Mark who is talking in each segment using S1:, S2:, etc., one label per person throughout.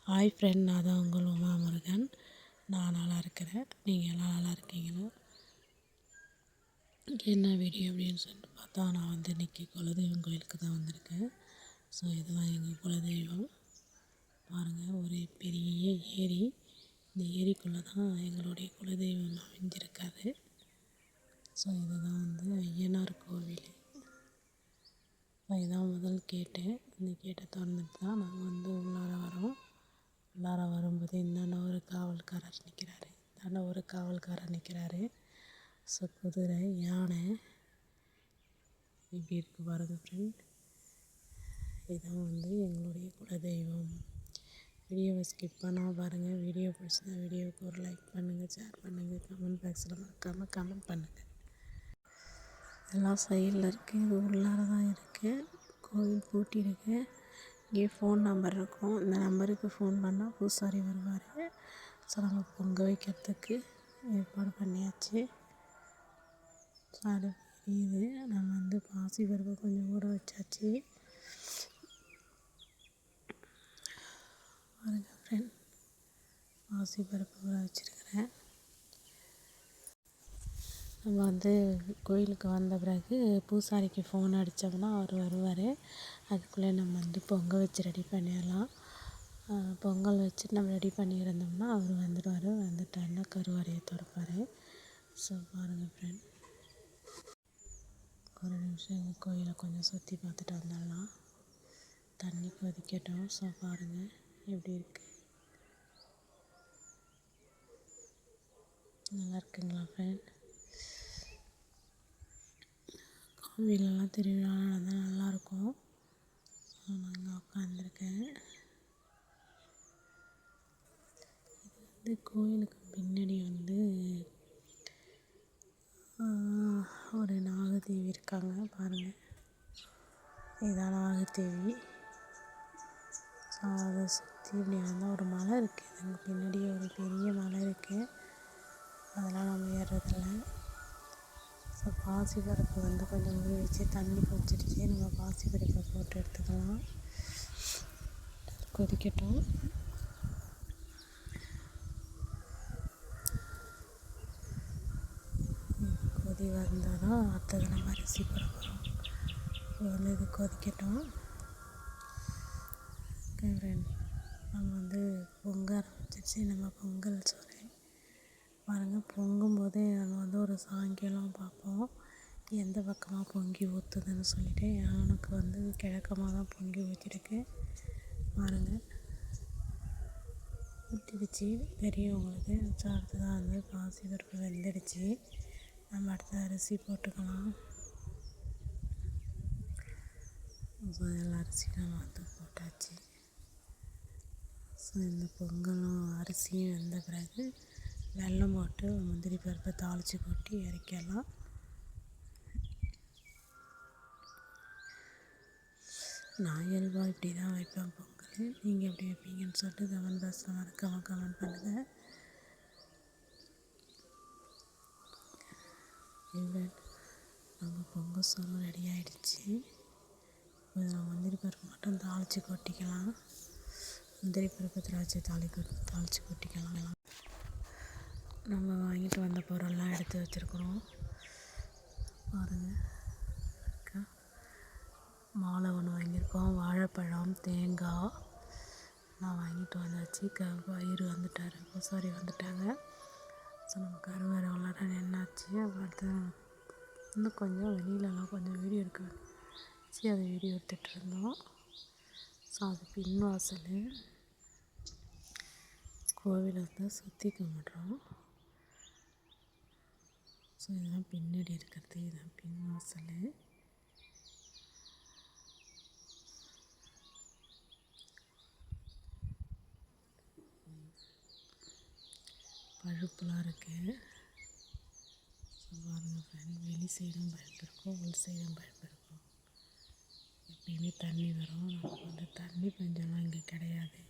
S1: Hi friend, நான் தான் உங்கள் உமா முருகன். நான் நல்லா இருக்கிறேன். நீங்கள் எல்லாம் நல்லா இருக்கீங்களா? என்ன வீடியோ அப்படின்னு சொல்லிட்டு பார்த்தா, நான் வந்து இன்றைக்கி குலதெய்வம் கோயிலுக்கு தான் வந்திருக்கேன். ஸோ இதுதான் எங்கள் குலதெய்வம். பாருங்கள், ஒரு பெரிய ஏரி. இந்த ஏரிக்குள்ளே தான் எங்களுடைய குலதெய்வம் அமைஞ்சிருக்காது. ஸோ இதுதான் வந்து ஐயனார் கோவில். இதான் முதல் கேட்டு. இந்த கேட்டை திறந்துட்டு தான் நாங்கள் வந்து உள்ளார வரோம். உள்ளார வரும்போது இந்தாண்ட ஒரு காவல்காரர் நிற்கிறாரு. ஸோ குதிரை, யானை இப்படி இருக்குது பாருங்கள் ஃப்ரெண்ட். இதான் வந்து எங்களுடைய குலதெய்வம். வீடியோவை ஸ்கிப் பண்ணால் பாருங்கள். வீடியோ பிடிச்சிருந்தா வீடியோவுக்கு ஒரு லைக் பண்ணுங்கள், ஷேர் பண்ணுங்கள், கமெண்ட் பாக்ஸில் மறக்காமல் கமெண்ட் பண்ணுங்கள். எல்லாம் சைடில் இருக்குது, இது உள்ளார தான் இருக்குது. கோவில் பூட்டி இருக்குது. இங்கே ஃபோன் நம்பர் இருக்கும். இந்த நம்பருக்கு ஃபோன் பண்ணால் பூசாரி வருவார். ஸோ நம்ம பொங்க வைக்கிறதுக்கு ஏற்பாடு பண்ணியாச்சு. ஸோ அது இது நம்ம வந்து பாசி பருப்பு கொஞ்சம் ஊற வச்சாச்சு. பாருங்க ஃப்ரெண்ட், பாசி பருப்பு ஊற வச்சுருக்கிறேன். நம்ம வந்து கோயிலுக்கு வந்த பிறகு பூசாரிக்கு ஃபோன் அடித்தோம்னா அவர் வருவார். அதுக்குள்ளே நம்ம வந்து பொங்கல் வச்சு ரெடி பண்ணிடலாம். பொங்கல் வச்சு நம்ம ரெடி பண்ணியிருந்தோம்னா அவர் வந்துடுவார். வந்துட்டாருன்னா கருவறையை திறப்பார். ஸோ பாருங்கள் ஃப்ரெண்ட், ஒரு நிமிஷம் எங்கள் கோயிலை கொஞ்சம் சுற்றி பார்த்துட்டு வந்துடலாம். தண்ணி கொதிக்கட்டும். ஸோ பாருங்கள் எப்படி இருக்குது, நல்லா இருக்குங்களா ஃப்ரெண்ட்? கோவிலெல்லாம் திருவிழா நடந்தால் நல்லாயிருக்கும். ஸோ நான் இங்கே உட்காந்துருக்கேன். இது கோயிலுக்கு பின்னாடி வந்து ஒரு நாகதேவி இருக்காங்க பாருங்கள். இதுதான் நாகதேவி. ஸோ அதை சுற்றி இப்படி வந்தால் ஒரு மலை இருக்குது. எங்கள் பின்னாடி ஒரு பெரிய மலை இருக்குது. அதெல்லாம் நம்ம ஏறுறதில்ல. ஸோ பாசி பருப்பு வந்து கொஞ்சம் ஊற வச்சு தண்ணி கொதிச்சிடுச்சு. நம்ம பாசி பருப்பை போட்டு எடுத்துக்கலாம். கொதிக்கட்டும். கொதி வந்தால் தான் அடுத்தது நம்ம அரிசி போட போகிறோம். வந்து இது கொதிக்கட்டும். ஓகே ஃப்ரெண்ட், நம்ம வந்து பொங்க ஆரம்பிச்சிருச்சு. நம்ம பொங்கல் சோறு பாருங்கள். பொங்கும்போதே நம்ம வந்து ஒரு சாயங்காலம் பார்ப்போம் எந்த பக்கமாக பொங்கி ஊற்றுதுன்னு சொல்லிவிட்டு. எனக்கு வந்து கிழக்கமாக தான் பொங்கி ஊற்றிருக்கு பாருங்கள். ஊற்றிடுச்சு பெரியவங்களுக்கு. ஸோ அடுத்ததான் வந்து பாசி பருப்பு வெந்துடுச்சு. நம்ம அடுத்த அரிசி போட்டுக்கலாம். ஸோ எல்லா அரிசியும் நம்ம வந்து போட்டாச்சு. ஸோ இந்த பொங்கலும் அரிசியும் வெந்த பிறகு வெல்லம் போட்டு முந்திரி பருப்பை தாளித்து கொட்டி இறக்கிடலாம். நான் இயல்பாக இப்படி தான் வைப்பேன் பொங்கல். நீங்கள் எப்படி வைப்பீங்கன்னு சொல்லிட்டு கமெண்ட் பாக்ஸில் மறக்காமல் கமெண்ட் பண்ணுங்கள். நம்ம பொங்கல் சோறு ரெடி ஆகிடுச்சு. இதில் முந்திரி பருப்பு மட்டும் தாளித்து கொட்டிக்கலாம். முந்திரி பருப்பு தாளித்து கொட்டிக்கலாம். நம்ம வாங்கிட்டு வந்த பொருள்லாம் எடுத்து வச்சுருக்குறோம் பாருங்கள். மாலை ஒன்று வாங்கியிருக்கோம். வாழைப்பழம், தேங்காய் நான் வாங்கிட்டு வந்தாச்சு. பயிர் வந்துட்டார், பூசாரி வந்துட்டாங்க. ஸோ நம்ம கருவறை உள்ளார நின்னாச்சு. அடுத்து இன்னும் கொஞ்சம் வெளியிலலாம் கொஞ்சம் வீடியோ எடுக்க வச்சு அதை வீடியோ எடுத்துகிட்டு இருந்தோம். ஸோ அது பின்வாசல். கோவிலை வந்து சுற்றி கும்பிட்றோம். ஸோ இதுதான் பின்னாடி இருக்கிறது, இதுதான் பின்வாசல். பழுப்புலாம் இருக்குது. ஸோ பாருங்கள் ஃப்ரெண்ட், வெளி சைடும் பழுப்பு இருக்கும், உள் சைடும் பழுப்பு இருக்கும். எப்பயுமே தண்ணி வரும். நமக்கு வந்து தண்ணி பஞ்சம்லாம் இங்கே கிடையாது.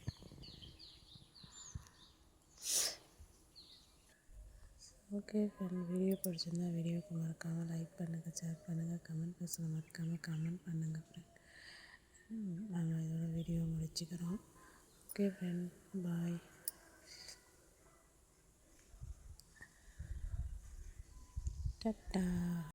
S1: ஓகே ஃப்ரெண்ட், வீடியோ பிடிச்சிருந்தா வீடியோவுக்கு மறக்காமல் லைக் பண்ணுங்கள், ஷேர் பண்ணுங்கள், கமெண்ட் பாக்ஸில் மறக்காமல் கமெண்ட் பண்ணுங்கள் ஃப்ரெண்ட். நாங்கள் இதோட வீடியோ முடிச்சுக்கிறோம். ஓகே ஃப்ரெண்ட், பாய். டாட்டா.